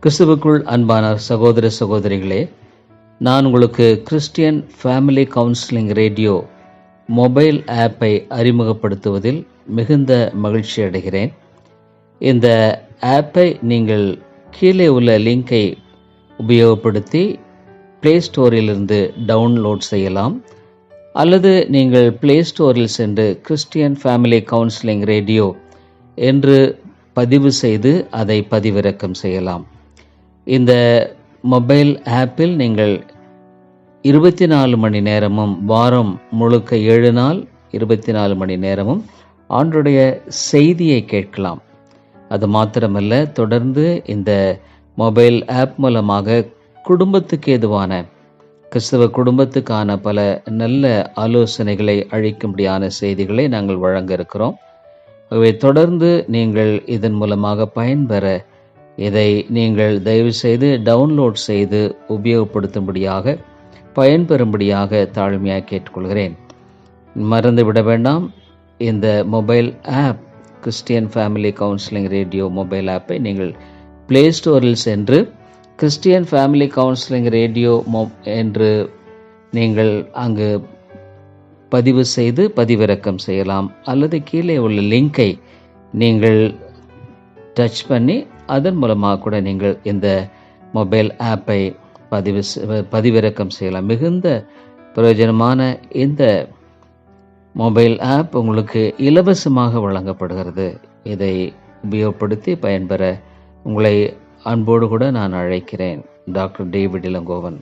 கிறிஸ்துவுக்குள் அன்பான சகோதர சகோதரிகளே, நான் உங்களுக்கு Christian family counselling radio mobile ஆப்பை அறிமுகப்படுத்துவதில் மிகுந்த மகிழ்ச்சி அடைகிறேன். இந்த ஆப்பை நீங்கள் கீழே உள்ள லிங்கை உபயோகப்படுத்தி பிளே ஸ்டோரிலிருந்து டவுன்லோட் செய்யலாம், அல்லது நீங்கள் பிளே ஸ்டோரில் சென்று கிறிஸ்டியன் ஃபேமிலி கவுன்சிலிங் ரேடியோ என்று பதிவு செய்து அதை பதிவிறக்கம் செய்யலாம். இந்த மொபைல் ஆப்பில் நீங்கள் 24 மணி நேரமும், வாரம் முழுக்க 7 நாள் 24 மணி நேரமும் ஆண்டுடைய செய்தியை கேட்கலாம். அது மாத்திரமல்ல, தொடர்ந்து இந்த மொபைல் ஆப் மூலமாக குடும்பத்துக்கு ஏதுவான, கிறிஸ்தவ குடும்பத்துக்கான பல நல்ல ஆலோசனைகளை அளிக்கும்படியான செய்திகளை நாங்கள் வழங்க இருக்கிறோம். ஆகவே தொடர்ந்து நீங்கள் இதன் மூலமாக பயன்பெற இதை நீங்கள் தயவு செய்து டவுன்லோட் செய்து உபயோகப்படுத்தும்படியாக, பயன்பெறும்படியாக தாழ்மையாக கேட்டுக்கொள்கிறேன். மறந்து விட வேண்டாம், இந்த mobile app Christian family counselling radio mobile ஆப்பை நீங்கள் பிளே ஸ்டோரில் சென்று கிறிஸ்டியன் ஃபேமிலி கவுன்சிலிங் ரேடியோ என்று நீங்கள் அங்கு பதிவு செய்து பதிவிறக்கம் செய்யலாம், அல்லது கீழே உள்ள லிங்கை நீங்கள் டச் பண்ணி அதன் மூலமாக கூட நீங்கள் இந்த மொபைல் ஆப்பை பதிவிறக்கம் செய்யலாம். மிகுந்த பிரயோஜனமான இந்த மொபைல் ஆப் உங்களுக்கு இலவசமாக வழங்கப்படுகிறது. இதை உபயோகப்படுத்தி பயன்பெற உங்களை அன்போடு கூட நான் அழைக்கிறேன். Doctor David Elangovan.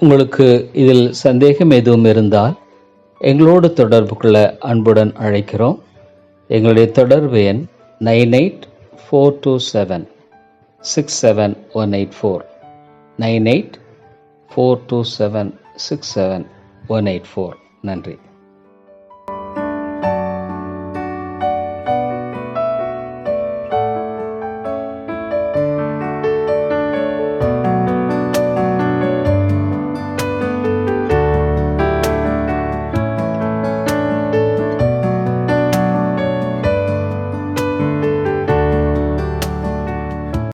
உங்களுக்கு இதில் சந்தேகம் எதுவும் இருந்தால் எங்களோடு தொடர்பு கொள்ள அன்புடன் அழைக்கிறோம். எங்களுடைய தொடர்பு எண் 9842767184 9842767184. நன்றி.